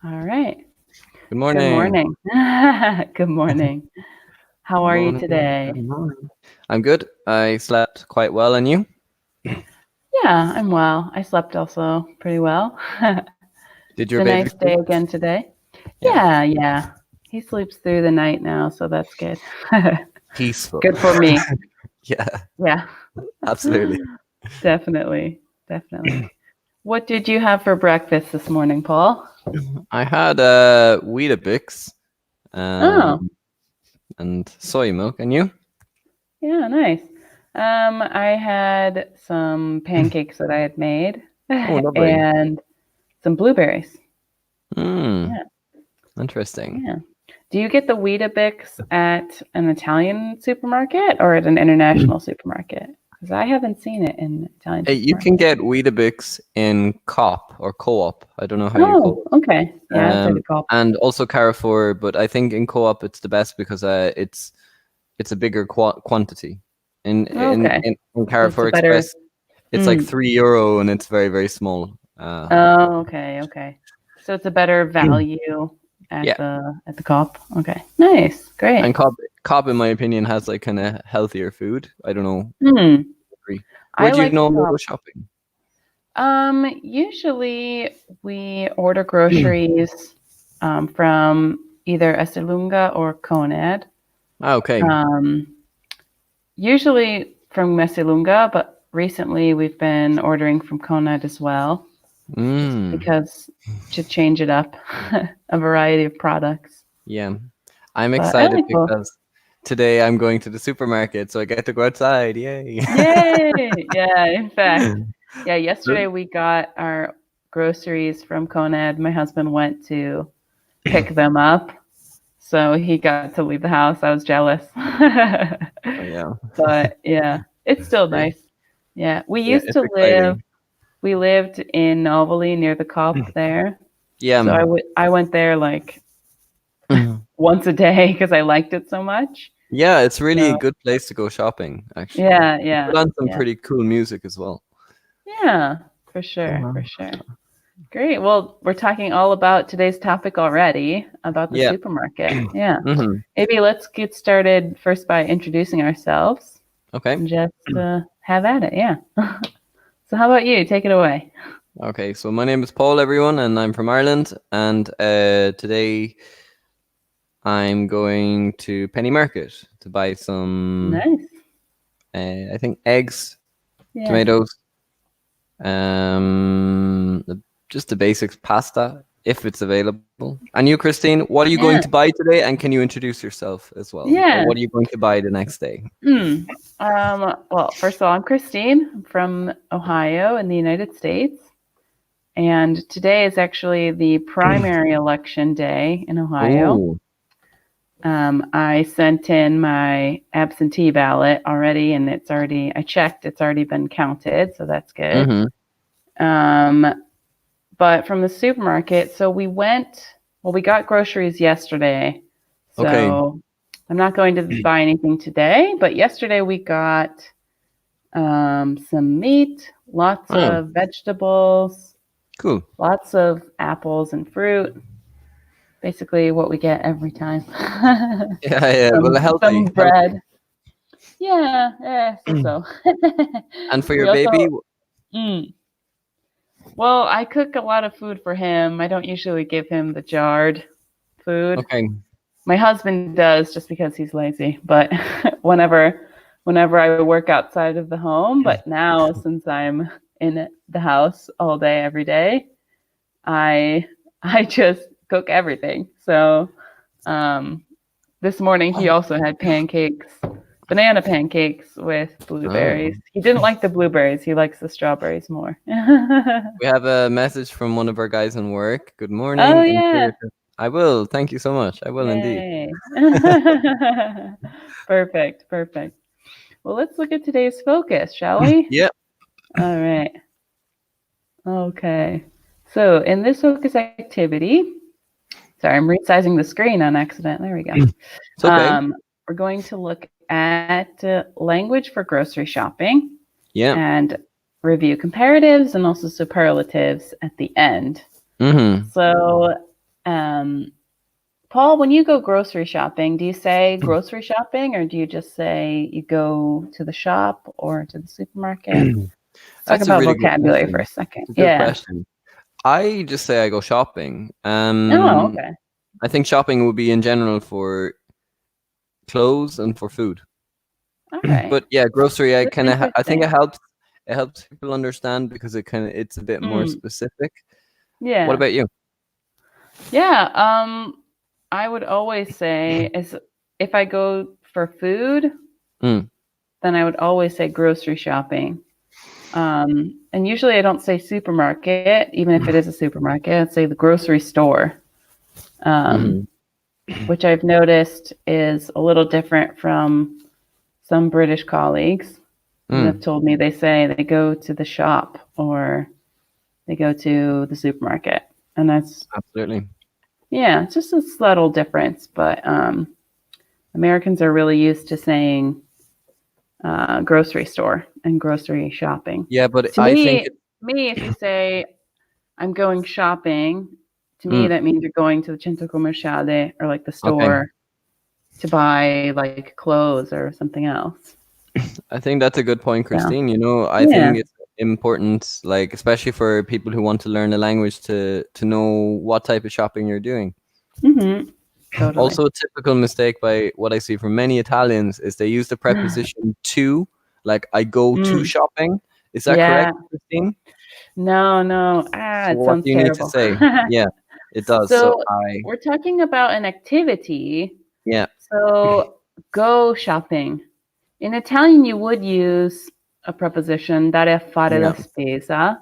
All right. Good Good morning. morning. Good morning. How Good are you morning. today? Good morning. I'm good. I slept quite well, and you? Yeah, I'm well. I slept also pretty well. Did It's your a baby nice day sleep? again today. Yeah. Yeah. He sleeps through the night now, so that's good. Peaceful. Good for me. Yeah, Yeah. absolutely. Definitely. Definitely. What did you have for breakfast this morning, Paul? I had Weetabix Oh, um, and soy milk, and you? yeah, nice. I had some pancakes that I had made Oh, lovely. and some blueberries. Hmm. Yeah. Interesting. Yeah. Do you get the Weetabix at an Italian supermarket or at an international supermarket? Because I haven't seen it in an Italian You can supermarket. get Weetabix in Co-op or Co-op. I don't know how you call Oh, it. okay. Yeah, I'd say the Um, Gulf. and also Carrefour, but I think in Co-op it's the best because it's a bigger quantity. In in Okay. in, in So it's Carrefour a better. Express, it's like Mm. €3 and it's very, very small. Oh, okay, okay. So it's a better Mm. value Yeah, at the Gulf. Okay. Nice. and Great. Cobb, in my opinion, has like kind of healthier food. I don't know. Hmm. Agree. Where I do you like normally Cobb. go shopping? Usually we order groceries from either Esselunga or Conad. Okay. Um, Usually from Messilunga, but recently we've been ordering from Conad as well, just Mm, because to change it up, a variety of products. yeah, I'm But I excited like both. because today I'm going to the supermarket, so I get to go outside. Yay! Yay! Yeah, in fact, yeah, yesterday we got our groceries from Conad. My husband went to pick them up, so he got to leave the house. I was jealous. Oh yeah, But yeah, it's still yeah, nice. Yeah, yeah. It's exciting. we lived in Novelty near the Cop there. Yeah. So I went there like Mhm. once a day because I liked it so much. Yeah, it's really a So good place to go shopping, actually. yeah, You yeah, put on some yeah, pretty cool music as well. yeah, for sure, Uh-huh. for sure. Great. Well, we're talking all about today's topic already about the Yeah. supermarket. Yeah. Hmm. Maybe let's get started first by introducing ourselves Okay. and just have at it. Yeah. So how about you? Take it away. Okay. So my name is Paul, everyone, and I'm from Ireland. And today I'm going to Penny Market to buy some, Nice. I think, eggs, Yeah. tomatoes, just the basics, pasta, if it's available. And you, Christine, what are you going to Yeah. buy today? And can you introduce yourself as well? Or Yeah. what are you going to buy the next day? Mm. Well, first of all, I'm Christine. I'm from Ohio in the United States. And today is actually the primary election day in Ohio. Oh. I sent in my absentee ballot already, and I checked, it's already been counted. So that's good. Mm-hmm. Um, but from the supermarket, we got groceries yesterday. Okay. So I'm not going to buy anything today, but yesterday we got some meat, lots Oh, of vegetables, cool. lots of apples and fruit. Basically, what we get every time. Yeah, yeah. Well, Some healthy, healthy. bread. Yeah, so. And for We your baby, also, mm, well, I cook a lot of food for him. I don't usually give him the jarred food. okay. My husband does just because he's lazy, but whenever I work outside of the home, but now since I'm in the house all day every day, I I just cook everything. So um this morning he also had banana pancakes with blueberries. Oh. He didn't like the blueberries, he likes the strawberries more. We have a message from one of our guys in work. Good Oh morning. yeah. I will. Thank you so much. I will indeed. Yay. Perfect, perfect. Well, let's look at today's focus, shall we? Yeah. All right. Okay. So in this focus activity, sorry, I'm resizing the screen on accident. There we go. It's okay. We're going to look at language for grocery shopping Yeah. and review comparatives and also superlatives at the end. Mm-hmm. So Um, Paul, when you go grocery shopping, do you say grocery shopping or do you just say you go to the shop or to the supermarket? Let's talk That's a about really good vocabulary for question. a second. It's a good Yeah. question. I just say I go shopping. Oh, okay. I think shopping would be in general for clothes and for food. All right. But yeah, grocery. I That's kind of. I think interesting. it helps. It helps people understand because it's a bit more Mm, specific. What yeah. about you? Yeah. I would always say is if I go for food, Mm, then I would always say grocery shopping. And usually I don't say supermarket, even if it is a supermarket. I'd say the grocery store, um, hmm which I've noticed is a little different from some British colleagues who have mm, told me they say they go to the shop or they go to the supermarket. And that's, absolutely. yeah, it's just a subtle difference. But Americans are really used to saying grocery store and grocery shopping. Yeah, but To I think me, if you say I'm going shopping, to me mm, that means you're going to the centro commerciale or like the okay. store to buy like clothes or something else. I think that's a good point, So Christine. I yeah, think it's important, like especially for people who want to learn a language, to know what type of shopping you're doing. hmm totally. Also, a typical mistake by what I see from many Italians is they use the preposition to, like I go to Mm, shopping. Is that yeah, correct, Christine? no, no. So It what sounds do you need to terrible. say? Yeah, it does. So So I, we're talking about an activity. yeah, So go shopping. In Italian, you would use a preposition, dare a fare la yeah, spesa,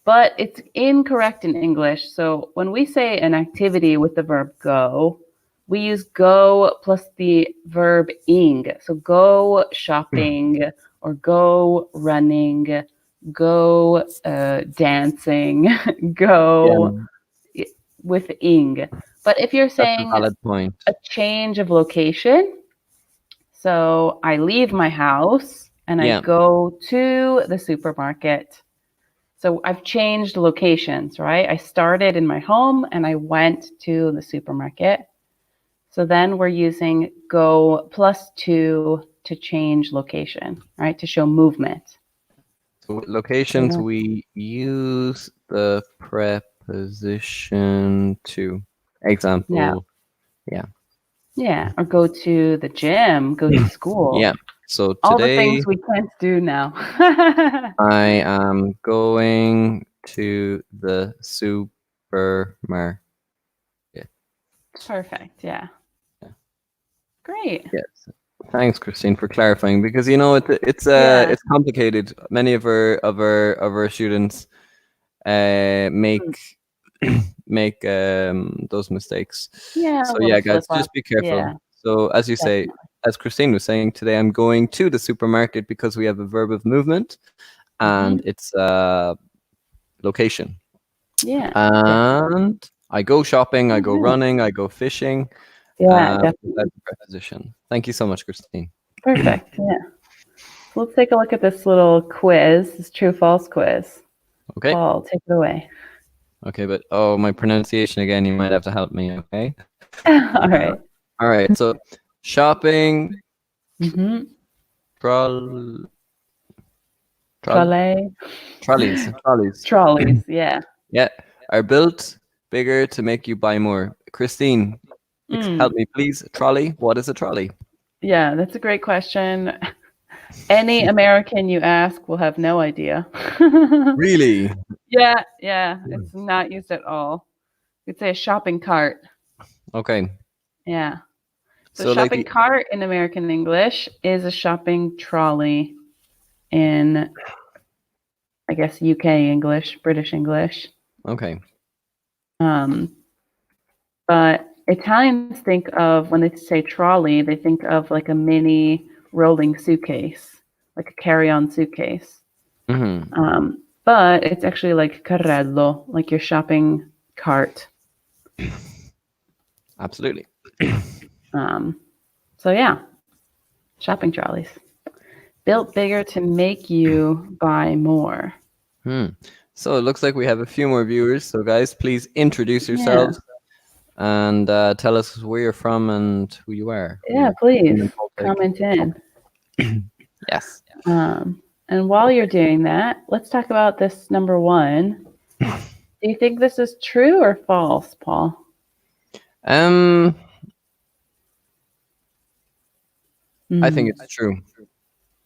but it's incorrect in English. So when we say an activity with the verb go, we use go plus the verb ing. So go shopping or go running, go dancing, yeah. go with ing. But if you're That's a saying valid point. a change of location, so I leave my house and I Yeah. go to the supermarket. So I've changed locations, right? I started in my home and I went to the supermarket. So then we're using go plus to change location, right? To show movement. So with So locations, that, we use the preposition to. yeah, Example, yeah. yeah. Or go to the gym, go to school. Yeah. So All the today things we can't do now. I am going to the supermarket. Perfect. Yeah. Yeah. Great. Yes. Thanks, Christine, for clarifying because Yeah. it's complicated. Many of our students Mm. make make those mistakes. Yeah, a So little yeah, slip guys, up. just be careful. Yeah, So as you say, definitely. as Christine was saying, today I'm going to the supermarket because we have a verb of movement and hmm it's location. Yeah, definitely. And I go shopping, I go Alright. running, I go fishing. Yeah, That's definitely. the preposition. Thank you so much, Christine. Perfect. Yeah. So let's take a look at this little quiz, this true false quiz. Okay. Paul, take it away. Okay, but oh, my pronunciation again, you might have to help me, okay? All right. All right. So shopping Mm-hmm. troll, troll, Trolley. trolleys. Trolleys. Yeah. Yeah, are built bigger to make you buy more. Christine, help Mm. me, please. Trolley. What is a trolley? Yeah, that's a great question. Any American you ask will have no idea. Really? Yeah, yeah. It's not used at all. You'd say a shopping cart. Okay. Yeah. So So like shopping the cart in American English is a shopping trolley in, I guess, UK English, British English. okay. Um, but Italians think of, when they say trolley, they think of like a mini rolling suitcase, like a carry-on suitcase. Mm-hmm. But it's actually like carrello, like your shopping cart. Absolutely. Um, so yeah, shopping trolleys. Built bigger to make you buy more. Hmm. So it looks like we have a few more viewers. So guys, please introduce Yeah. yourselves and tell us where you're from and who you are. Yeah, And please then I'll take comment in. yes. And while you're doing that, let's talk about this number one. Do you think this is true or false, Paul? I think Mm, it's true.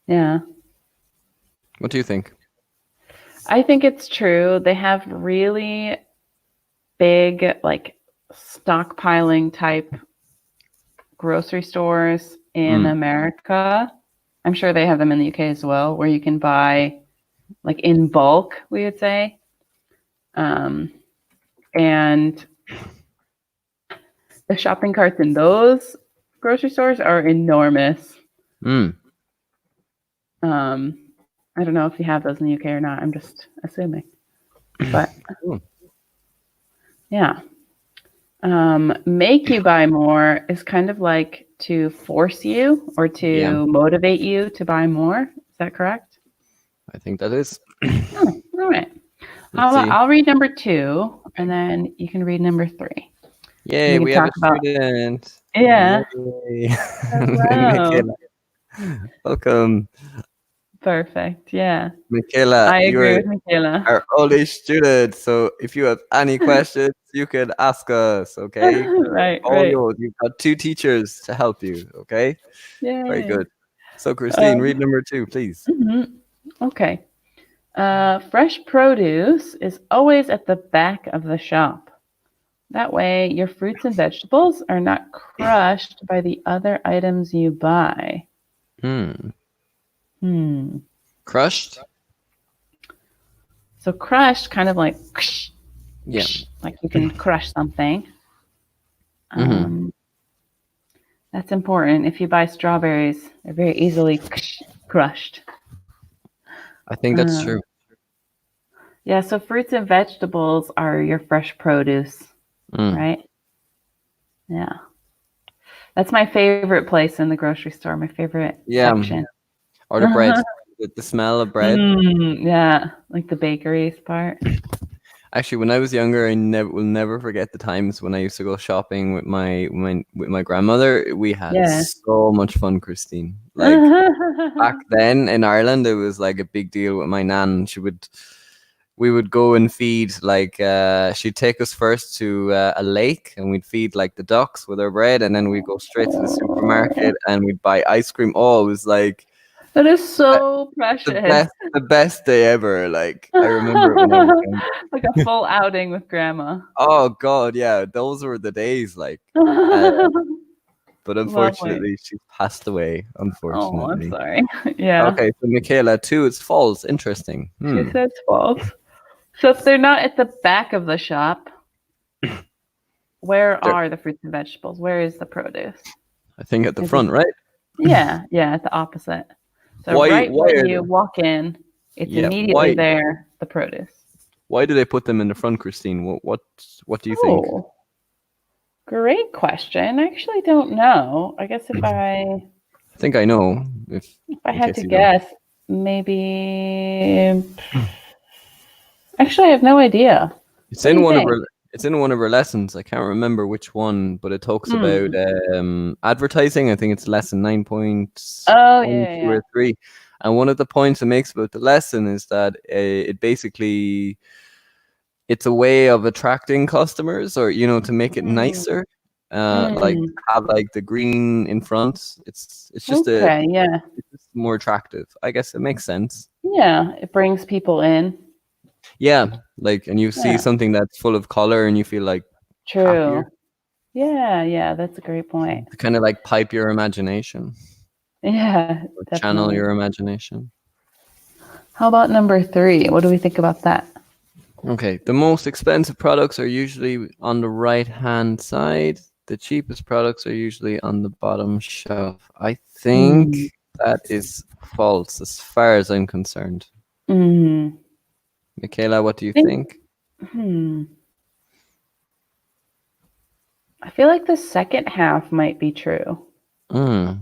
yeah, What do you think? I think it's true. They have really big, like stockpiling type grocery stores in Mm. America. I'm sure they have them in the UK as well, where you can buy like in bulk, we would say. Um, and the shopping carts in those grocery stores are enormous. Mm. Um, I don't know if you have those in the UK or not. I'm just assuming. But Cool. yeah. Make you buy more is kind of like to force you or Yeah, to motivate you to buy more. Is that correct? I think that is. Oh, all right. Let's see. I'll read number two, and then you can read number three. Yay, We can we have talk a about. student. Yeah. Yay. Hello. Michaela, welcome. Perfect. Yeah. Michaela, I you agree are with Michaela. our only student, so if you have any questions, you can ask us, okay? Right, All right. yours. You've got two teachers to help you, okay? Very Yay. good. So, Christine, Um, read number two, please. mhm. Okay. Fresh produce is always at the back of the shop. That way, your fruits and vegetables are not crushed by the other items you buy. Hmm. Hmm. Crushed? So crushed, kind of like Yeah. like you can crush something. Mm-hmm. Um, that's important. If you buy strawberries, they're very easily crushed. I think that's Uh, true. yeah, so fruits and vegetables are your fresh produce, Mm. right? Yeah. That's my favorite place in the grocery store, my favorite Yeah. section. Or the bread. The smell of bread. Yeah, like the bakeries part. Actually, when I was younger, I will never forget the times when I used to go shopping with my grandmother. We had Yeah. so much fun, Christine. Like back then in Ireland, it was like a big deal with my nan. We would go and feed like she'd take us first to a lake, and we'd feed like the ducks with our bread, and then we'd go straight to the supermarket and we'd buy ice cream. Oh, it was like That is uh, so precious. the best day ever. Like I remember it when I was young. Like a full outing with grandma. Oh God, yeah, those were the days. Like, uh, but Lovely. unfortunately, she passed away. Oh, I'm Unfortunately. sorry. Yeah, Okay, so Michaela, two is false. Interesting. she says false. So if they're not at the back of the shop, where There, are the fruits and vegetables? Where is the produce? I think at the Is it? front, right? Yeah, yeah, at the opposite. So Why? right Why when are you they? walk in, it's Yeah. immediately there, the produce. Why do they put them in the front, Christine? What do you think? Oh, great question. I actually don't know. I guess I think I know. if I In had case to you don't. guess, maybe actually I have no idea. It's What do in you one of think? her. It's in one of her lessons. I can't remember which one, but it talks about Hmm. advertising. I think it's lesson 9.1, Oh, yeah, 2, yeah, or 3. And one of the points it makes about the lesson is that it basically it's a way of attracting customers, or to make it yeah. nicer. Like Mm. have like the green in front. It's just Okay, yeah. it's just more attractive. I guess it makes sense. Yeah, it brings people in. Yeah, like, and you see Yeah, something that's full of color, and you feel like happier. true. Yeah, yeah, that's a great point. To kind of like pipe your imagination Yeah, or channel definitely. your imagination. How about number three? What do we think about that? Okay, the most expensive products are usually on the right hand side. The cheapest products are usually on the bottom shelf. I think Mm. that is false as far as I'm concerned. Mm. Michaela, what do you I think, think? hmm. I feel like the second half might be true Mm.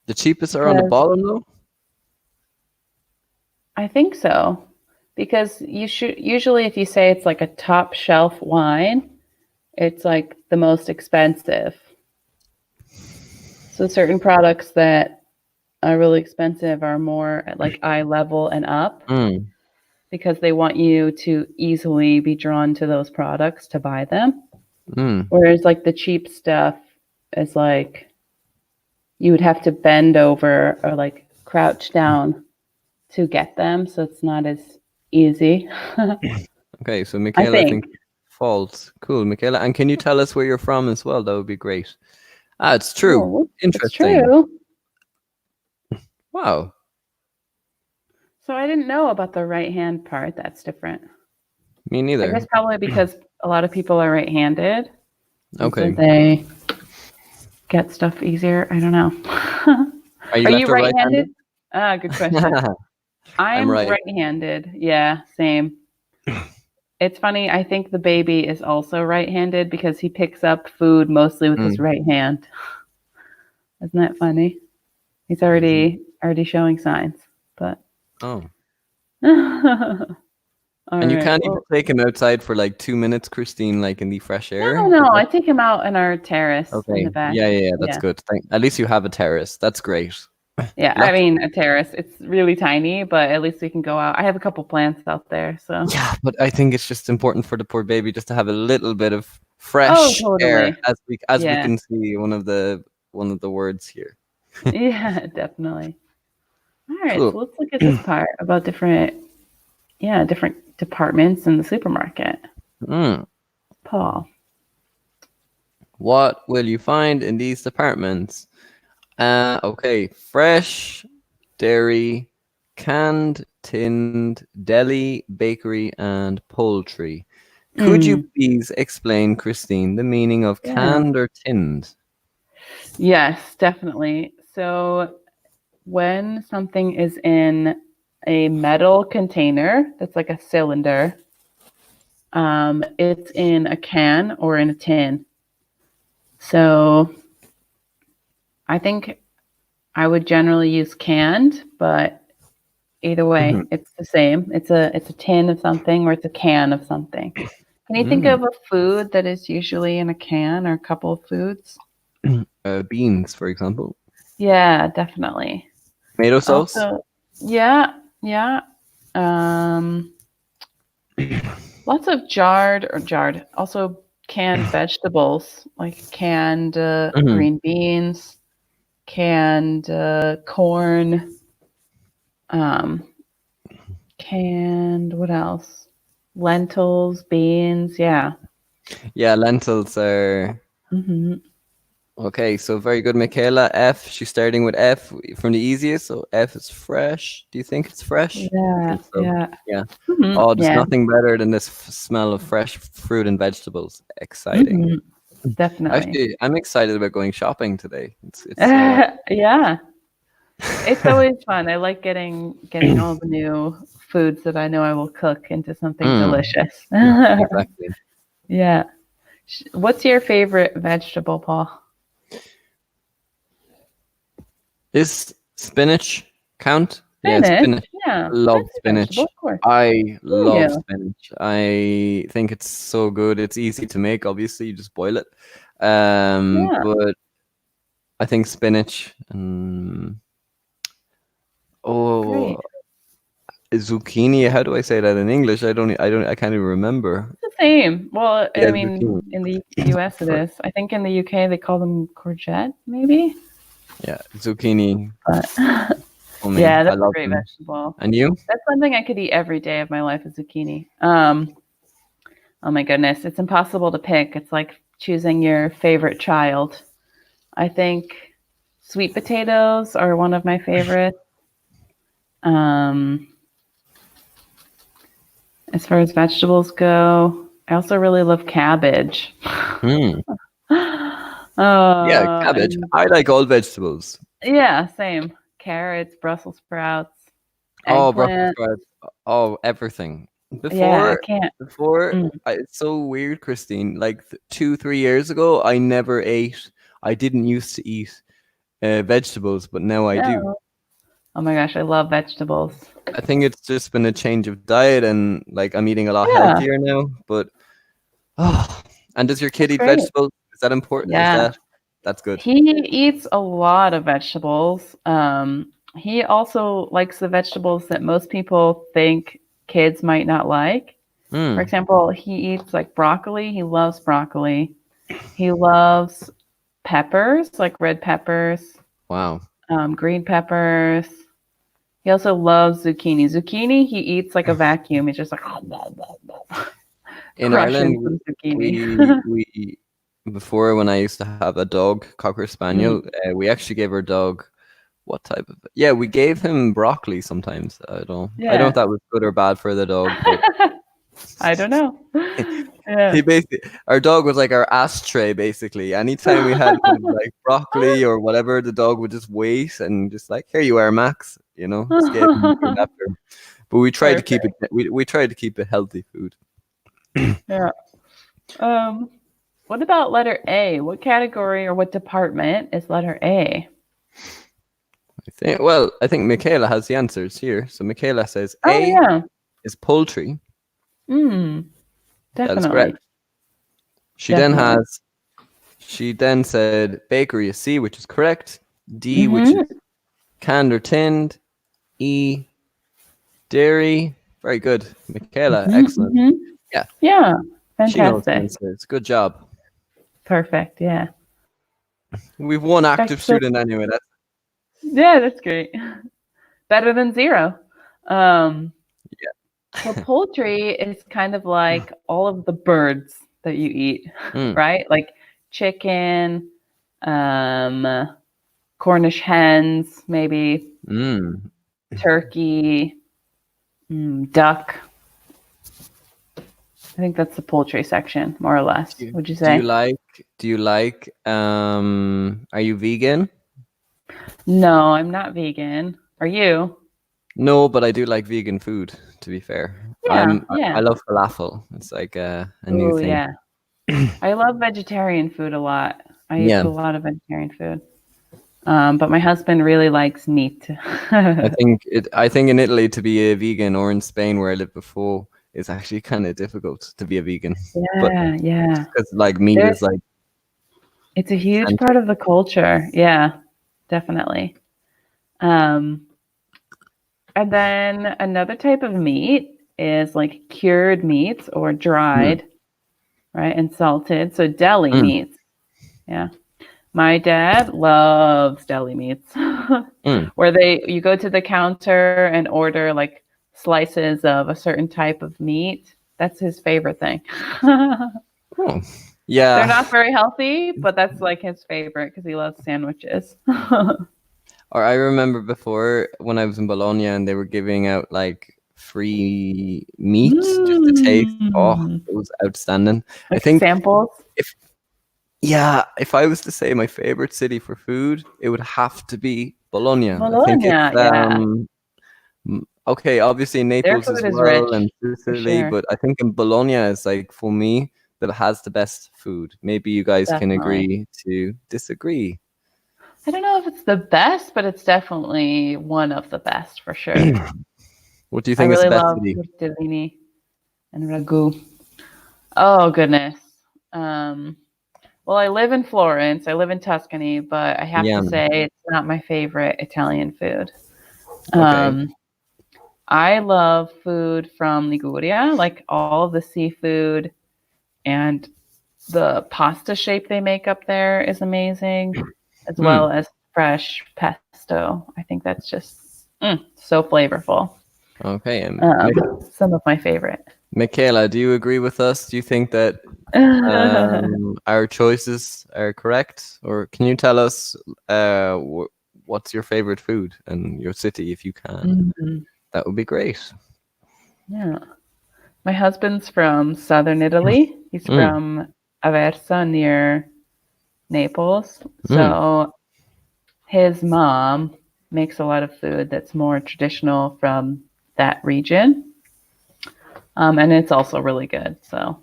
The cheapest are on the because bottom though? I think so. Because you should usually if you say it's like a top shelf wine, it's like the most expensive. So certain products that are really expensive are more at like eye level and up Mm, because they want you to easily be drawn to those products to buy them. mm. Whereas like the cheap stuff is like you would have to bend over or like crouch down to get them, so it's not as easy. Okay, so I Michaela, I think. think false. Cool, Michaela. And can you tell us where you're from as well? That would be great. Ah, it's true. Oh, it's Interesting. true. Wow. So I didn't know about the right hand part. That's different. Me I guess neither. probably because a lot of people are right-handed, and so Okay. they get stuff easier. I don't know. Are you Are you left or right-handed? right-handed? Ah, good question. I'm I'm right. right-handed. Yeah, same. It's funny. I think the baby is also right-handed because he picks up food mostly with his Mm. right hand. Isn't that funny? He's Mhm. already showing signs. But Oh. all And you right. can't even Well, take him outside for like 2 minutes, Christine, like in the fresh no, air. Is no. that I take him out in our terrace in the okay? back. Yeah. That's Yeah. good. At least you have a terrace. That's great. Yeah, I Lots. mean a terrace. It's really tiny, but at least we can go out. I have a couple plants out there, so. Yeah, but I think it's just important for the poor baby just to have a little bit of Oh, fresh air, totally. as we Yeah. can see one of the words here. Yeah, definitely. All right, Cool. so let's look at this part about different departments in the supermarket. Mm. Paul. What will you find in these departments? Okay, fresh, dairy, canned, tinned, deli, bakery, and poultry. Could you Mm, please explain, Christine, the meaning of yeah. canned or tinned? Yes, definitely. So when something is in a metal container that's like a cylinder, it's in a can or in a tin. So I think I would generally use canned, but either way, Mhm. it's the same. It's a tin of something or it's a can of something. Can you think Mm. of a food that is usually in a can or a couple of foods? Beans, for example. Yeah, definitely. Tomato sauce. Also, yeah, yeah. Um, Lots of jarred, also canned vegetables like canned Mhm. green beans, canned corn, um, canned what else? Lentils, beans, yeah. Yeah, lentils are Hmm. okay. So very good, Michaela. F. She's starting with F from the easiest. So F is fresh. Do you think it's fresh? I Yeah, think so. yeah. Yeah. Hmm. Oh, there's Yeah. nothing better than this smell of fresh fruit and vegetables. Exciting. Hmm. Definitely. Actually, I'm excited about going shopping today. It's Yeah. It's always fun. I like getting all the new foods that I know I will cook into something mm, delicious. exactly. Yeah. What's your favorite vegetable, Paul? Is spinach count? Yeah, Spinach. spinach. Yeah, Love that's a vegetable, spinach. of course. I Do love you? spinach. I think it's so good. It's easy to make, obviously, you just boil it. Yeah, But I think spinach oh, great. zucchini. How do I say that in English? I can't even remember. It's the same. Well, Yeah, I mean, zucchini. in the US it For, is. I think in the UK they call them courgette, maybe. yeah, zucchini But for me. yeah, I that's a love great them. vegetable. And you? That's something I could eat every day of my life is zucchini. Oh my goodness, it's impossible to pick. It's like choosing your favorite child. I think sweet potatoes are one of my favorites. Um, as far as vegetables go, I also really love cabbage. Hmm. Yeah, cabbage. And I like all vegetables. yeah, same. Carrots, Brussels sprouts, Oh, Brussels eggplant. sprouts. Oh, everything. Yeah, I Before, can't. before, Mm, it's so weird, Christine. Like 2, 3 years ago, I never ate. I didn't used to eat vegetables, but now I do. no. Oh my gosh, I love vegetables. I think it's just been a change of diet, and like I'm eating a lot Yeah. healthier now. But oh, And does your kid That's eat great. vegetables? Is that important? Yeah. That's good? He eats a lot of vegetables. He also likes the vegetables that most people think kids might not like. For Mm, example, he eats like broccoli. He loves broccoli. He loves peppers, like red peppers, wow. green peppers. He also loves zucchini. Zucchini, he eats like a vacuum. He's just like In crushing Ireland, some zucchini. we before when I used to have a dog, Cocker Mm, Spaniel, we actually gave our dog what type of? Yeah, we gave him broccoli sometimes. I don't know yeah. if that was good or bad for the dog, but I don't know. Yeah. he basically our dog was like our ashtray basically. Anytime we had kind of like broccoli or whatever, the dog would just wait and just like, here you are, Max. Just gave him food after. But we tried to keep Perfect. it. We tried to keep it healthy food. Yeah. Um, what about letter A? What category or what department is letter A? I think Michaela has the answers here. So Michaela says Oh A yeah. is poultry. Mm, That is correct. definitely. She then Definitely. has she then said bakery is C, which is correct. D, which Mm-hmm. is canned or tinned. E, dairy. Very good. Michaela, Mm-hmm. excellent. Mm-hmm. Yeah, Yeah. she knows the Fantastic. answers. Good job. Perfect. Yeah. We've one Back active to the student anyway. yeah, that's great. Better than zero. Um, so Yeah. poultry is kind of like all of the birds that you eat, Mm, right? Like chicken, um, Cornish hens, maybe mm. turkey, duck. I think that's the poultry section, more or less. Do you, Would you do you say? like are you vegan? No, I'm not vegan. Are you? No, but I do like vegan food, to be fair. Yeah, I yeah. love falafel. It's like a new Oh, thing. yeah. I love vegetarian food a lot. I eat Yeah. a lot of vegetarian food. But my husband really likes meat. I think in Italy to be a vegan or in Spain where I lived before is actually kind of difficult to be a vegan. But Yeah, yeah. because like meat There's is like it's a huge central. part of the culture. Yeah, definitely. Um, and then another type of meat is like cured meats or Mm, dried, right? And salted. So deli mm, meats. Yeah. My dad loves deli meats. mm. Where you go to the counter and order like slices of a certain type of meat. That's his favorite thing. Oh. They're Yeah. not very healthy, but that's like his favorite because he loves sandwiches. Or I remember before when I was in Bologna and they were giving out like free meat just to taste. Oh, Mm. it was outstanding. I Like think samples. if yeah, if I was to say my favorite city for food, it would have to be Bologna. I think it's Bologna, yeah. okay, obviously Their Naples as food is well and rich for Sicily, sure. but I think in Bologna is like for me that has the best food. Maybe you guys can Definitely. agree to disagree. I don't know if it's the best, but it's definitely one of the best for sure. What do you I think is the really best love city? tortellini and ragu. Oh goodness. Um, well, I live in Florence. I live in Tuscany, but I have Yeah. to say it's not my favorite Italian food. Okay. Um, I love food from Liguria, like all of the seafood and the pasta shape they make up there is amazing, as Hmm. well as fresh pesto. I think that's just so flavorful. Okay. And Some of my favorite. Michaela, do you agree with us? Do you think that our choices are correct, or can you tell us what's your favorite food and your city if you can? Mhm. That would be great. Yeah. My husband's from southern Italy. He's Mm, from Aversa near Naples. mm, So his mom makes a lot of food that's more traditional from that region. And it's also really good. So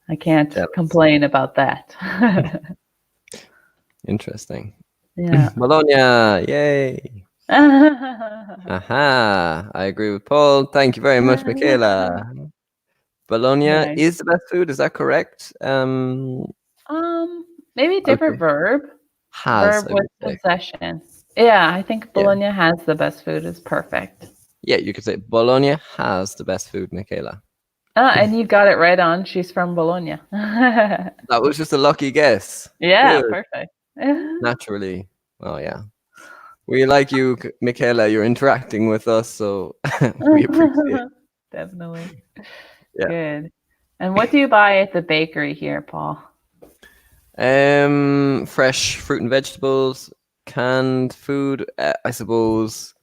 I can't jealous. complain about that. Interesting. Yeah. Bologna, yay. Aha, I agree with Paul. Thank you very much, Michaela. Bologna Nice. is the best food. Is that correct? Maybe a I would different say verb. has. Verb I with would say. possession. Yeah, I think Yeah, Bologna has the best food. Is perfect. yeah. You could say Bologna has the best food, Michaela. And you got it right on. She's from Bologna. That was just a lucky guess. Yeah, Good. perfect. Naturally. Oh yeah. We like you, Michaela. You're interacting with us, so we appreciate. Definitely. Yeah. Good. And what do you buy at the bakery here, Paul? Fresh fruit and vegetables, canned food. I suppose.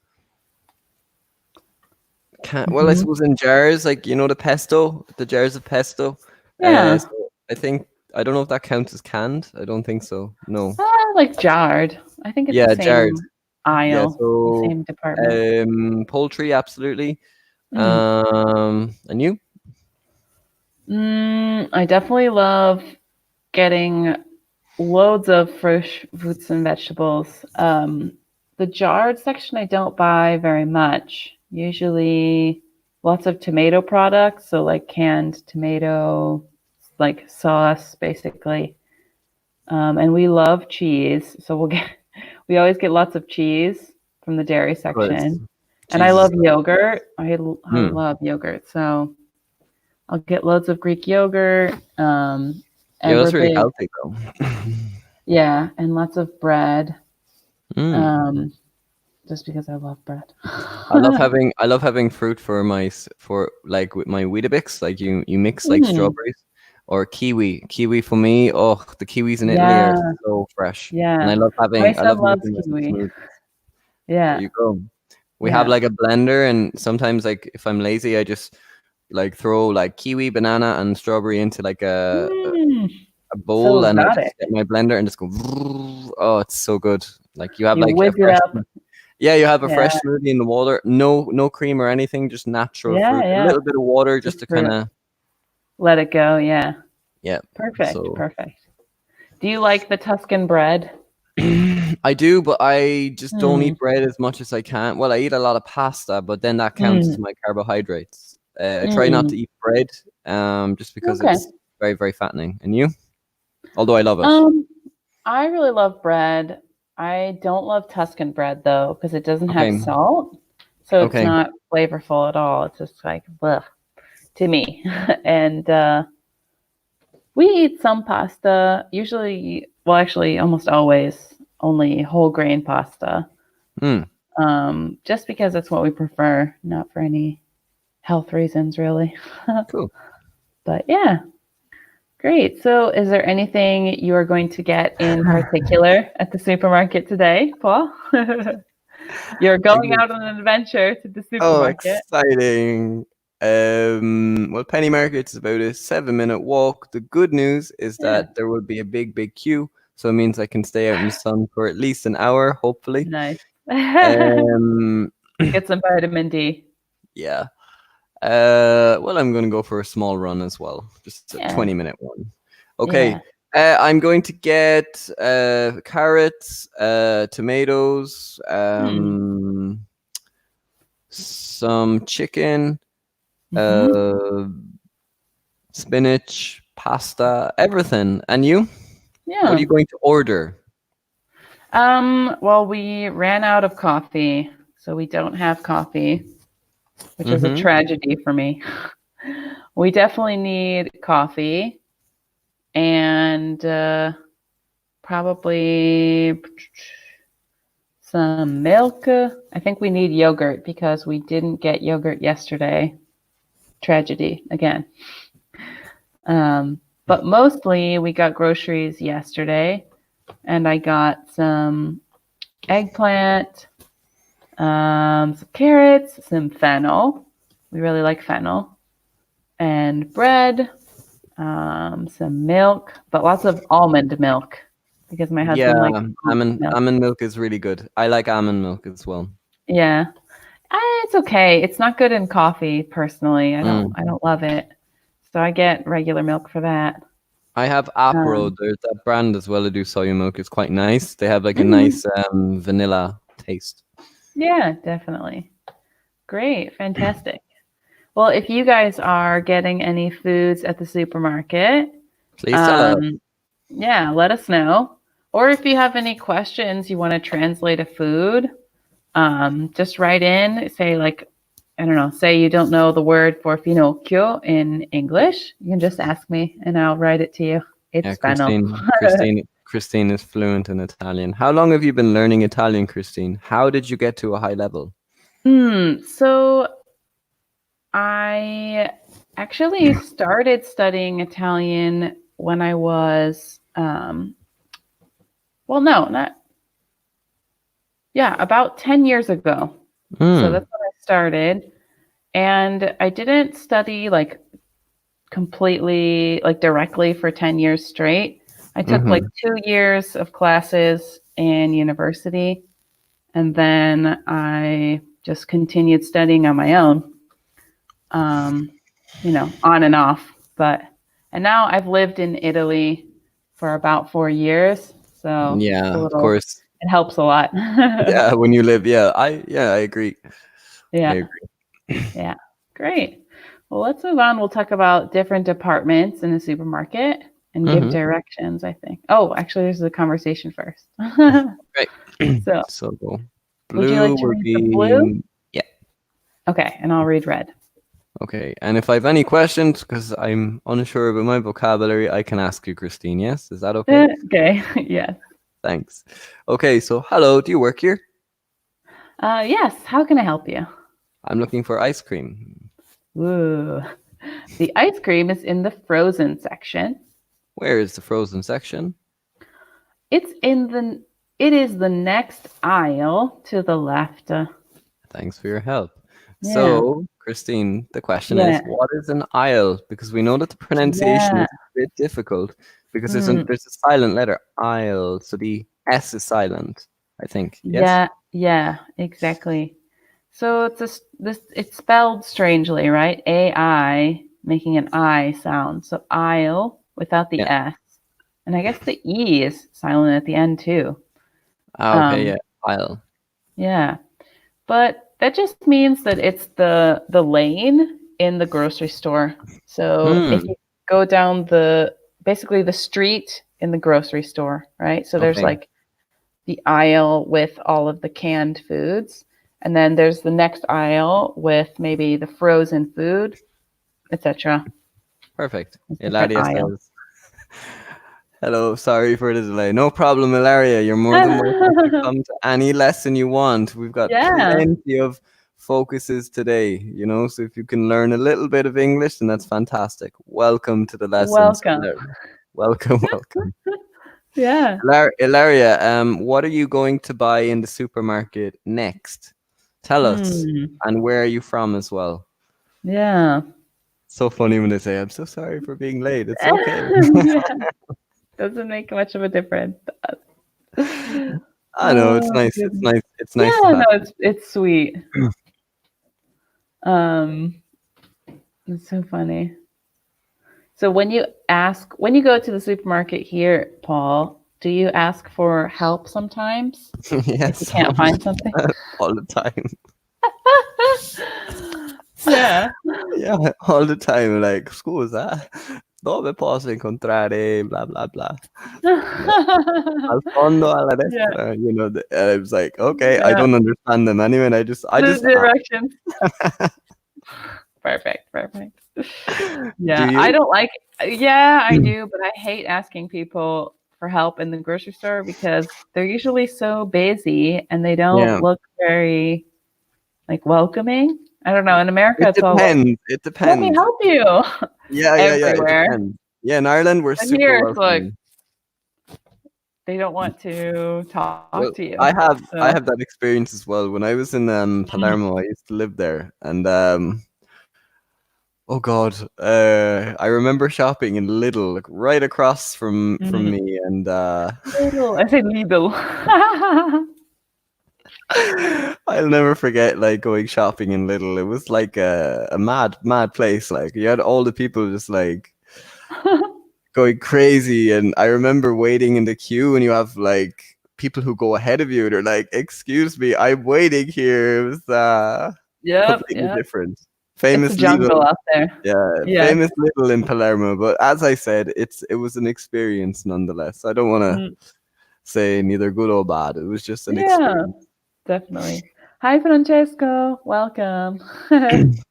Well, I Hmm. suppose in jars, like the pesto, the jars of pesto. Yeah. So I think I don't know if that counts as canned. I don't think so. No. Like jarred. I think it's the Yeah, jars. same Yeah. aisle, the So, same department. poultry, absolutely. Mm. And you? I definitely love getting loads of fresh fruits and vegetables. The jarred section I don't buy very much. Usually lots of tomato products, so like canned tomato, like sauce, basically. And we love cheese, so we always get lots of cheese from the dairy Good. section. And I Cheese is love good. yogurt. I Hmm. love yogurt, so I'll get loads of Greek yogurt. Yeah, And we're that's really big, healthy though. yeah, and lots of bread. Mm. Um, just because I love bread. I love having fruit for for like with my Weetabix. Like you mix like Mm, strawberries or kiwi. Kiwi for me. Oh, the kiwis in Italy are yeah, so fresh, and yeah. I love My having. I son love loves making this kiwi. smooth. There Yeah, you go. We have yeah. like a blender, and sometimes like if I'm lazy, I just like throw like kiwi, banana, and strawberry into like Mm, a so bowl, and I exotic. just get my blender and just go. Oh, it's so good. Like you have You like a whiz it fresh. up. Yeah, you have a Yeah, fresh smoothie in the water. No cream or anything, just natural yeah, fruit. A yeah. little bit of water just Just to kind fruit. of Let it go. Yeah. yeah. Perfect. So Perfect. Do you like the Tuscan bread? I do, but I just don't Mm, eat bread as much as I can. Well, I eat a lot of pasta, but then that counts as mm, my carbohydrates. I try not to mm. eat bread, just because Okay. it's very, very fattening. And you? Although I love it. Um, I really love bread. I don't love Tuscan bread though, because it doesn't have Okay, salt. So it's okay. not flavorful at all. It's just like, bleh, to me. And we eat some pasta, usually, well, actually, almost always only whole grain pasta, Hmm. just because it's what we prefer, not for any health reasons, really. Cool. But yeah, great. So, is there anything you are going to get in particular at the supermarket today, Paul? You're going Okay. out on an adventure to the Oh, supermarket. exciting. Well, Penny Market's about a 7-minute walk. The good news is Yeah, that there will be a big, big queue. So it means I can stay out in the sun for at least an hour, hopefully. nice. Um, Get some vitamin D. yeah. Well, I'm going to go for a small run as well, just a Yeah, 20-minute one. Okay. yeah. I'm going to get carrots, tomatoes, Hmm. some chicken, Hmm. uh, spinach, pasta, everything. And you? What are Yeah. you going to order? Well, we ran out of coffee, so we don't have coffee, which is a Mm-hmm. tragedy for me. We definitely need coffee and probably some milk. I think we need yogurt because we didn't get yogurt yesterday. Tragedy again. But mostly we got groceries yesterday, and I got some eggplant, some carrots, some fennel. We really like fennel, and bread, some milk, but lots of almond milk because my Yeah, husband likes milk. almond milk is really good. I like almond milk as well. Yeah, it's okay. It's not good in coffee personally. I don't. Mm. I don't love it, so I get regular milk for that. I have Apro. Um, There's that brand as well that do soy milk. It's quite nice. They have like a mhm. nice vanilla taste. Yeah, definitely. Great, fantastic. Well, if you guys are getting any foods at the supermarket, Please tell us. um, yeah, let us know. Or if you have any questions, you want to translate a food, just write in, say like, I don't know, say you don't know the word for Pinocchio in English. You can just ask me and I'll write it to you. Yeah, It's Spano. Christine is fluent in Italian. How long have you been learning Italian, Christine? How did you get to a high level? So I actually started studying Italian when I was, well, no, not, yeah, about 10 years ago. So that's when I started. And I didn't study like completely, like directly for 10 years straight. I took like 2 years of classes in university. And then I just continued studying on my own, on and off. And now I've lived in Italy for about 4 years. So it's a Yeah, of little, course. it helps a lot. Yeah, when you live, I agree. I Yeah. agree. Yeah. Great. Well, let's move on. We'll talk about different departments in the supermarket and give Mm-hmm. directions, I think. Oh, actually, there's the conversation first. Right. So, So would you blue like to would read the blue? be yeah. Okay, and I'll read red. Okay. And if I have any questions, because I'm unsure about my vocabulary, I can ask you, Christine. Yes, is that okay? Okay. Yes. Thanks. Okay. So hello, do you work here? Yes. How can I help you? I'm looking for ice cream. Ooh. The ice cream is in the frozen section. Where is the frozen section? It's in the. It is the next aisle to the left. Thanks for your help. Yeah. So, Christine, the question is, Yeah. what is an aisle? Because we know that the pronunciation Yeah. is a bit difficult because Hmm. there's a silent letter, aisle. So the S is silent, I think. Yes? Yeah. Yeah. Exactly. So it's spelled strangely, right? AI making an I sound. So aisle without the Yeah. S. And I guess the E is silent at the end too. Ah, okay, Um, yeah. Aisle. yeah. But that just means that it's the lane in the grocery store. So if Hmm. you go down basically the street in the grocery store, right? So there's Okay. like the aisle with all of the canned foods. And then there's the next aisle with maybe the frozen food, etc. Perfect. It's different Ilaria aisles. says, hello, sorry for the delay. No problem, Ilaria. You're more than welcome to come to any lesson you want. We've got Yeah. plenty of focuses today, so if you can learn a little bit of English, then that's fantastic. Welcome to the lessons. Welcome. Welcome, welcome. Yeah. Ilaria, what are you going to buy in the supermarket next? Tell us. Hmm. And where are you from as well? Yeah. So funny when they say, I'm so sorry for being late. It's okay. Yeah. Doesn't make much of a difference. I know it's Oh nice. It's goodness. nice. It's Yeah, nice to no, have. it's sweet. Um, it's so funny. So when you go to the supermarket here, Paul, do you ask for help sometimes if you Yes, can't find something? all the time. Yeah. Yeah, all the time. Like, scusa, dove posso incontrare blah blah blah. Al fondo alla Yeah, destra. And I was like, okay, I yeah. don't understand them anyway. And I The just directions. Perfect, perfect. do Yeah, I you? don't like yeah, I do, but I hate asking people for help in the grocery store because they're usually so busy and they don't Yeah, look very like welcoming. I don't know. In America, it it's all like, depends. It "Let me depends. help you." Yeah. It Everywhere. depends. Yeah, in Ireland we're But super here it's like welcoming. they don't want to talk Well, to you. I So, have that experience as well. When I was in mm, Palermo, I used to live there, and oh God, I remember shopping in Lidl, like right across from mm, me, and little. I say Lidl. I'll never forget like going shopping in Lidl. It was like a mad place. Like you had all the people just like going crazy, and I remember waiting in the queue, and you have like people who go ahead of you. They're like, "Excuse me, I'm waiting here." It was Yep, completely yep. different. It's a famous jungle little, out there. yeah, Yes. famous little in Palermo. But as I said, it was an experience nonetheless. I don't want to Mm, say neither good or bad. It was just an yeah, experience. definitely. Hi, Francesco. Welcome.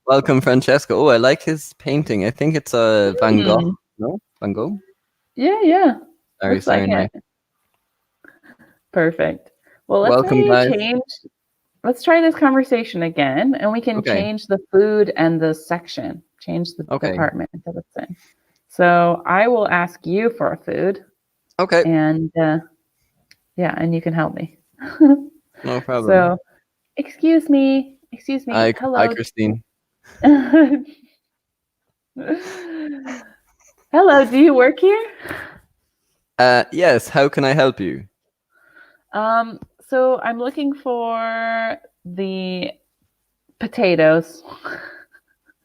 Welcome, Francesco. Oh, I like his painting. I think it's a Van Gogh. Hmm. No, Van Gogh. Yeah, yeah. Very, Looks like very nice. it. Perfect. Well, let's Welcome, maybe guys. change. Let's try this conversation again, and we can Okay. change the food and the section, change the Okay. department that it's in. So I will ask you for a food, Okay. and yeah, and you can help me. No problem. So, excuse me, Hi, hello. Christine. Hello, do you work here? Yes. How can I help you? So I'm looking for the potatoes.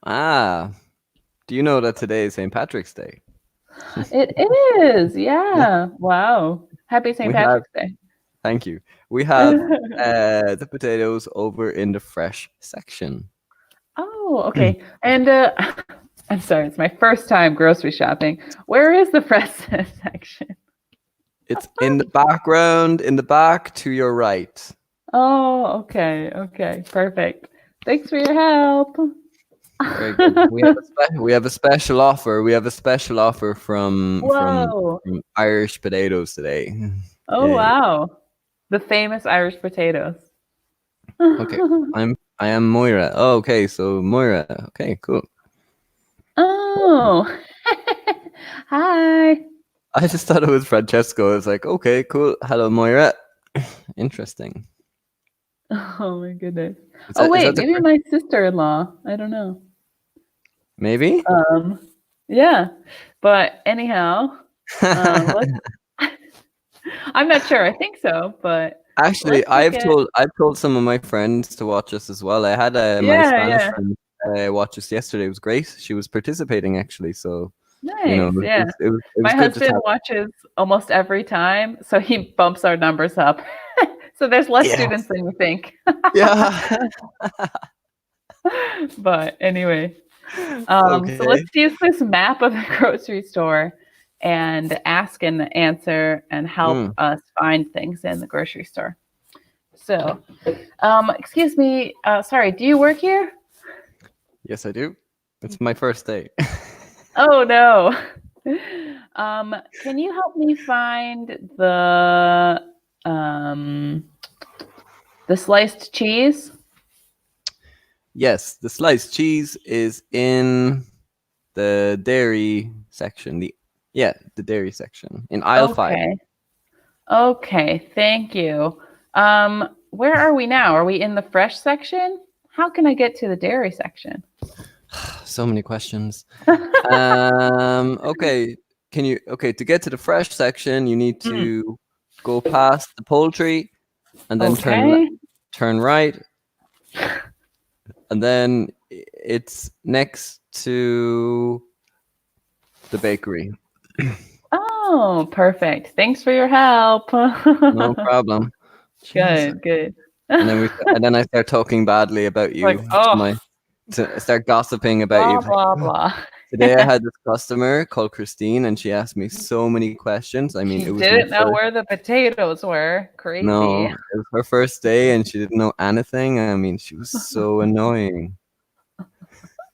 Ah, do you know that today is St. Patrick's Day? It is, yeah. Wow. Happy St. We have. Patrick's Day. Thank you. We have the potatoes over in the fresh section. Oh, okay. And I'm sorry, it's my first time grocery shopping. Where is the fresh section? It's in the background, in the back to your right. Oh, okay, okay, perfect. Thanks for your help. Very good. We have a special offer. We have a special offer Whoa. from Irish potatoes today. Oh, Yeah. wow. The famous Irish potatoes. Okay. I am Moira. Oh, okay, so Moira. Okay, cool. Oh. Hi. I just thought it was Francesco. I was like, okay, cool. Hello, Moira. Interesting. Oh my goodness. Is Oh that wait, the maybe my sister-in-law. I don't know. maybe? Um, yeah. But anyhow, let's I'm not sure. I think so, but Actually, let's look at I've told some of my friends to watch us as well. I had my yeah, Spanish yeah. friend watch us yesterday. It was great. She was participating actually, so Nice. Yeah. it My was good to husband talk. watches almost every time, so he bumps our numbers up. So there's less Yeah, students than you think. yeah. But anyway, so Okay. let's use this map of the grocery store and ask and answer and help Mm. us find things in the grocery store. So, excuse me, sorry, do you work here? Yes, I do. It's my first day. Oh no. Can you help me find um, the sliced cheese? Yes, the sliced cheese is in the dairy section. The dairy section in aisle 5. Okay. Okay, thank you. Where are we now? Are we in the fresh section? How can I get to the dairy section? So many questions. Okay. Okay, to get to the fresh section, you need Mm, to go past the poultry and then okay. turn right, and then it's next to the bakery. Oh, perfect. Thanks for your help. No problem. Jeez. Good, good. And then I start talking badly about Like, you oh, to start gossiping about you. blah, Like, blah, "Oh, blah. today I had this customer called Christine, and she asked me so many questions. I mean, She it was my didn't know first. where the potatoes were. No, Crazy. it was her first day, and she didn't know anything. I mean, she was so annoying.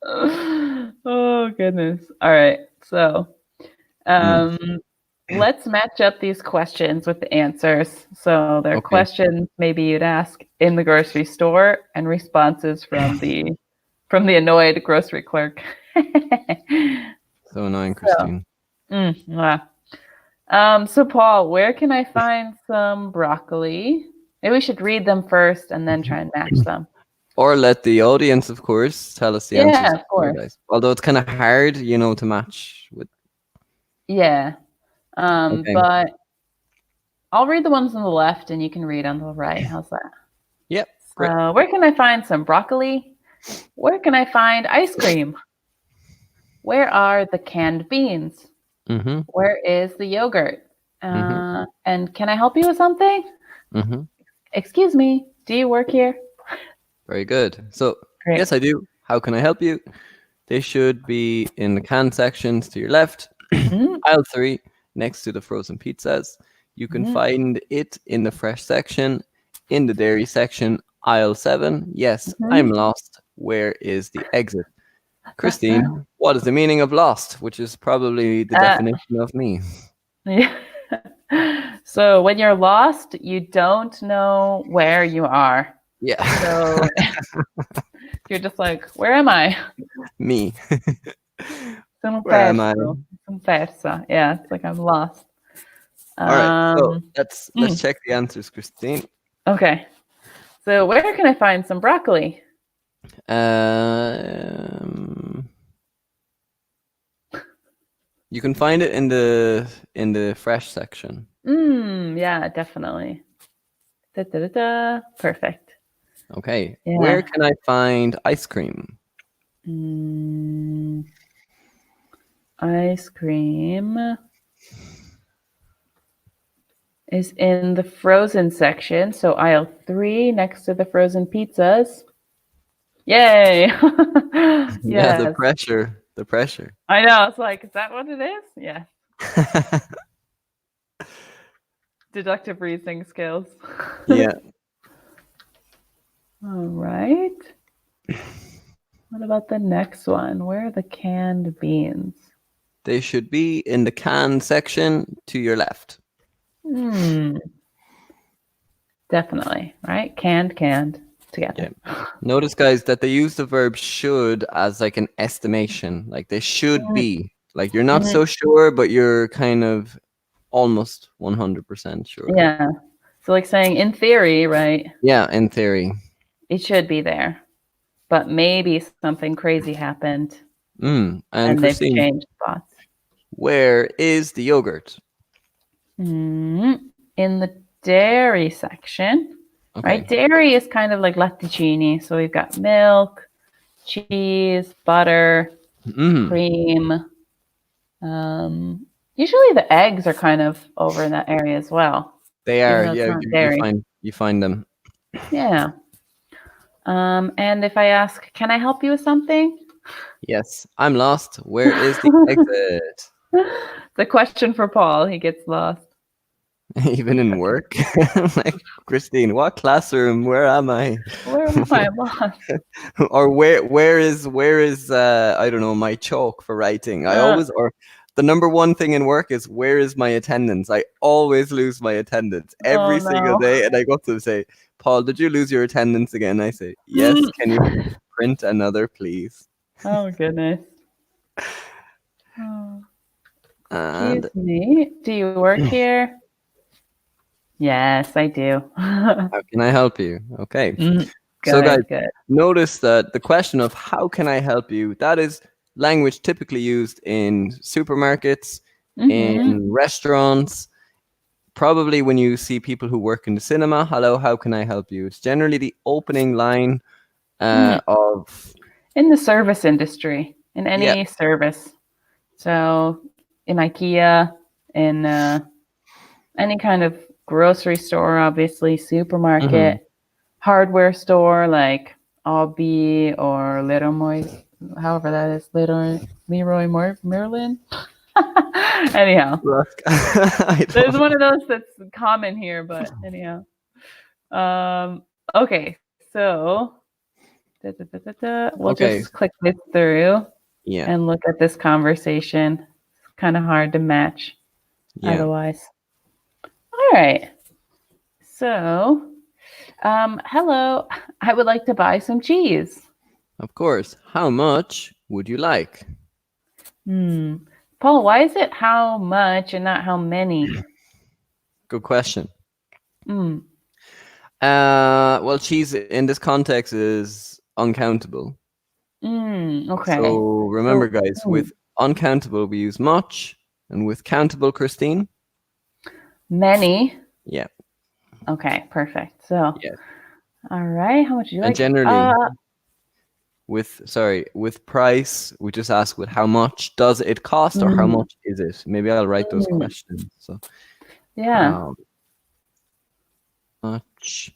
Oh, goodness. All right. So, Mm, um, let's match up these questions with the answers. So, they're okay, questions maybe you'd ask in the grocery store and responses from the annoyed grocery clerk. so annoying, So, Christine. yeah. So Paul, where can I find some broccoli? Maybe we should read them first and then try and match them. Or let the audience, of course, tell us the Yeah, answers of before, course. guys. Although it's kind of hard, to match with. Yeah. Okay. But I'll read the ones on the left and you can read on the right. How's that? Yep. Great. So where can I find some broccoli? Where can I find ice cream? Where are the canned beans? Mm-hmm. Where is the yogurt? Mm-hmm. And can I help you with something? Mm-hmm. Excuse me, do you work here? Very good. So Great. yes, I do. how can I help you? They should be in the can sections to your left. Mhm, Aisle 3, next to the frozen pizzas. You can mhm, find it in the fresh section, in the dairy section, aisle 7. Yes, I'm mhm. lost. Where is the exit? Christine, what is the meaning of lost? Which is probably the Uh, definition of me. yeah. So when you're lost, you don't know where you are. Yeah, So you're just like, where am I? me. Sono Where am I? perso. Sono persa. Yeah, it's like I'm lost. All right, so Um, let's mm, check the answers, Christine. okay. So where can I find some broccoli? Um, you can find it in the fresh section. Yeah, definitely. Da, da, da, da. Perfect. Okay, where Yeah. can I find ice cream? Mm, ice cream is in the frozen section, so aisle 3 next to the frozen pizzas. Yay! Yeah, the Yes. pressure, the pressure. I know. It's like, is that what it is? Yeah. Deductive reasoning skills. Yeah, All right. What about the next one? Where are the canned beans? they should be in the can section to your left. Hmm. Definitely. Right? Canned Yeah. together. Notice, guys, that they use the verb should as like an estimation. Like they should Mm, be. Like you're not mhm. so sure, but you're kind of almost 100% sure. Yeah. So, like saying, in theory, right? Yeah, in theory. It should be there, but maybe something crazy happened And and they've Christine, changed spots. where is the yogurt? In the dairy section, right? Okay. Dairy is kind of like latticini. So we've got milk, cheese, butter, Mm, cream. Usually the eggs are kind of over in that area as well, they even are. though it's Yeah, not dairy. you find them. Yeah. And if I ask, can I help you with something? Yes, I'm lost. Where is the exit? The question for Paul. He gets lost. Even in work. Like, Christine, what classroom? Where am I? Where am I? I'm lost. Or where is I don't know, my chalk for writing? I Uh, always or the number one thing in work is where is my attendance? I always lose my attendance oh every single no. day, and I go up to them say, Paul, did you lose your attendance again? I say, yes. Can you print another, please? Oh goodness. Oh, And excuse me. Do you work here? Yes, I do. how can I help you? Okay. So, guys, Good, good. notice that the question of how can I help you, that is language typically used in supermarkets, Mm-hmm. in restaurants, probably when you see people who work in the cinema. Hello, how can I help you? It's generally the opening line Mm. of, In the service industry, in yeah. any service. So in IKEA, in any kind of grocery store, obviously, Hmm. supermarket, hardware store like Albi or Leroy, however that is, Merlin. Anyhow, I there's don't one know. of those that's common here, but anyhow. Okay, so we'll Okay. just click this through Yeah. and look at this conversation. It's kind of hard to match Yeah. otherwise. All right. So, hello. I would like to buy some cheese. Of course. How much would you like? Hmm. Paul, why is it how much and not how many? Good question. Hmm. Well, cheese in this context is uncountable. Okay. So remember, So, guys, with uncountable, we use much, and with countable, Christine, many. yeah, Okay, perfect. So, yeah. all right. How much do you And like? generally, with price, we just ask with how much does it cost or how Mm, much is it? Maybe I'll write those mm, questions. So, yeah. how much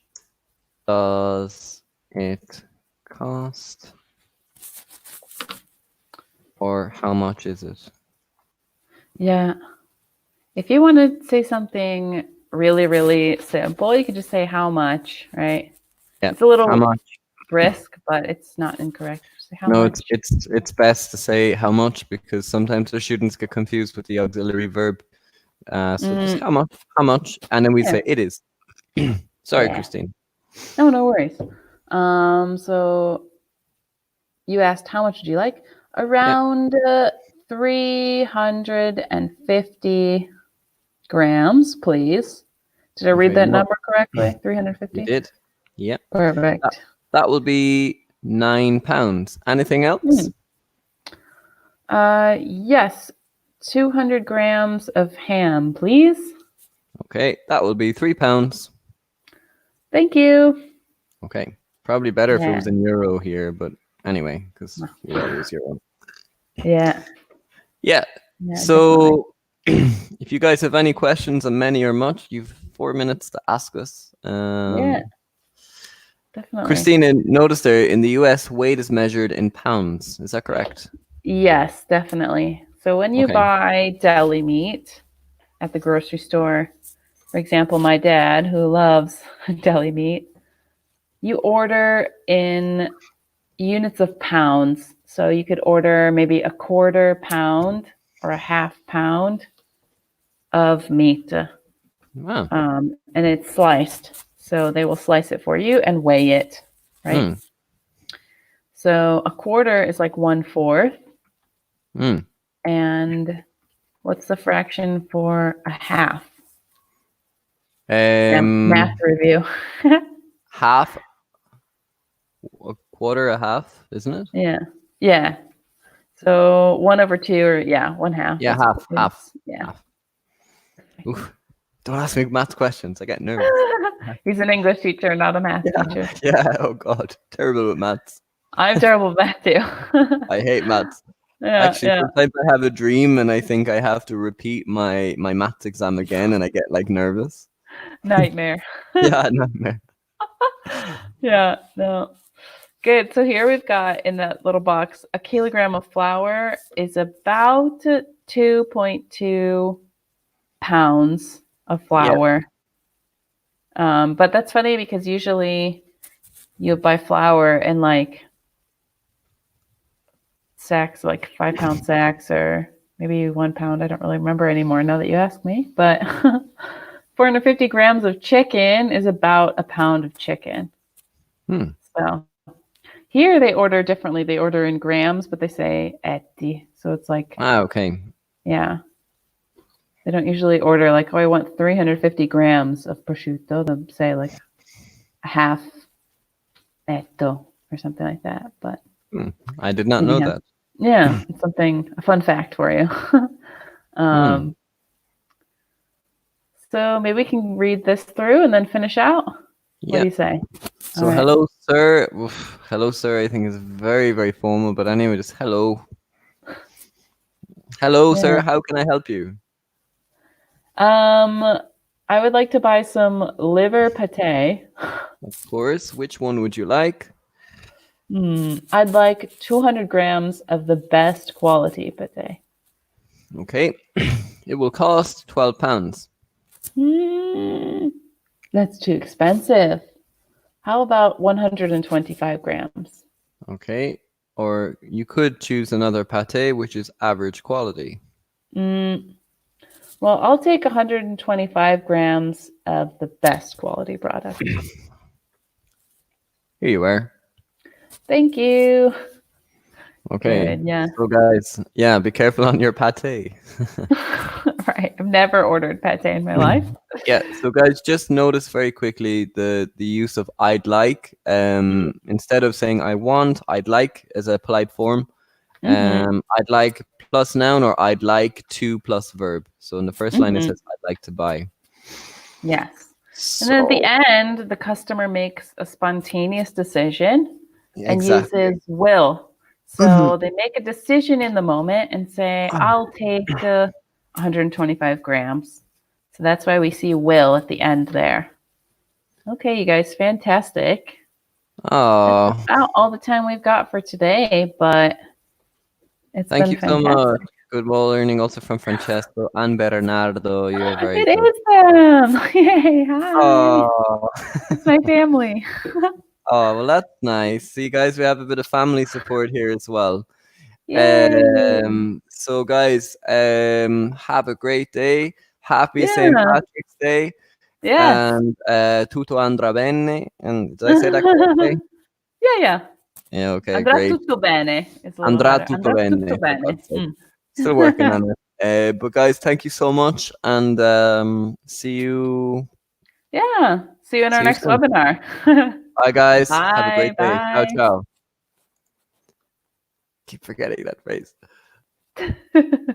does it cost? or how much is it? Yeah. If you want to say something really, really simple, you could just say how much, right? Yeah, It's a how little much? brisk, but it's not incorrect. Just say how No, much. it's best to say how much because sometimes the students get confused with the auxiliary verb. So just Mm, how much, and then we yeah. say it is. Sorry, Yeah. Christine. No, no worries. So you asked how much would you like? Yeah, Around 350 grams, please. Did I thank you read very that much. number correctly? You 350? did. Yeah, that, Perfect. that will be £9. Anything else? Hmm. Yes. 200 grams of ham, please. Okay, that will be £3. Thank you. Okay, probably better if it Yeah. was in euro here, but anyway, because we all use euro. Yeah. Yeah. Yeah, definitely. So, if you guys have any questions on many or much, you've 4 minutes to ask us. Yeah, definitely. Christina, notice there in the US, weight is measured in pounds. Is that correct? Yes, definitely. So when you Okay. buy deli meat at the grocery store, for example, my dad, who loves deli meat, you order in units of pounds. So you could order maybe a quarter pound or a half pound of meat, Wow. and it's sliced. So they will slice it for you and weigh it, right? Hmm. So a quarter is like 1/4. Hmm. And what's the fraction for a half? Math Um, review. half, a quarter, a half, isn't it? Yeah. Yeah. So 1/2, or yeah, 1/2 Yeah, half, half, yeah. half. Oof. Don't ask me math questions. I get nervous. He's an English teacher, not a math Yeah. teacher. Yeah. Oh God, terrible with maths. I'm terrible at math too. I hate maths. Yeah, Actually, yeah. sometimes I have a dream and I think I have to repeat my maths exam again, and I get like nervous. Nightmare. Yeah, nightmare. Yeah, no. Good. So here we've got in that little box, a kilogram of flour is about 2.2 pounds of Yeah. flour. But that's funny because usually you buy flour in like sacks, like 5 pound sacks, or maybe 1 pound. I don't really remember anymore now that you ask me. But 450 grams of chicken is about a pound of chicken. Hmm. So here they order differently. They order in grams, but they say etti. So it's like, Ah, okay. yeah, they don't usually order like, oh, I want 350 grams of prosciutto. They'll say like a half etto or something like that. But Hmm. I did not know anyhow, that. yeah, it's something, a fun fact for you. Hmm. um, so maybe we can read this through and then finish out. What Yeah. do you say? All So, right. hello, sir. Oof. Hello, sir. I think is very, very formal, but anyway, just hello. Hello, Yeah. sir. How can I help you? Um, I would like to buy some liver pate. Of course. Which one would you like? I'd like 200 grams of the best quality pate. Okay. It will cost £12. Hmm, that's too expensive. How about 125 grams? Okay. Or you could choose another pate, which is average quality. Mm, well, I'll take 125 grams of the best quality product. Here you are. Thank you. Okay. Good. Yeah. So, guys, yeah, be careful on your pate. Right. I've never ordered pate in my life. Yeah, so guys, just notice very quickly the use of I'd like. Instead of saying I want, I'd like as a polite form. Mm-hmm. I'd like plus noun or I'd like to plus verb. So in the first line it Mm-hmm. says I'd like to buy. Yes. And then at the So end, the customer makes a spontaneous decision yeah, and exactly. uses will. So they make a decision in the moment and say, I'll take 125 grams. So that's why we see will at the end there. Okay, you guys, fantastic. That's Oh, about all the time we've got for today, but It's Thank been you so much. fantastic. Good ball learning also from Francesco and Bernardo. You're very It good. is them. Yay, hi. Oh, It's my family. oh, well, that's nice. See, guys, we have a bit of family support here as well. Yay. So guys, have a great day. Happy St. Yeah. Patrick's Day, Yes. and tutto andrà bene. And did I say that correctly? Yeah, yeah. Yeah. Okay. Andrà Great. tutto bene. It's a little Andrà harder. tutto Andrà tutto bene, for bene. God's sake. Still working on it. But guys, thank you so much, and see you Yeah. See you in our see you next soon. webinar. Bye, guys. Have a Bye. great day. Ciao, Bye. ciao. Keep forgetting that phrase.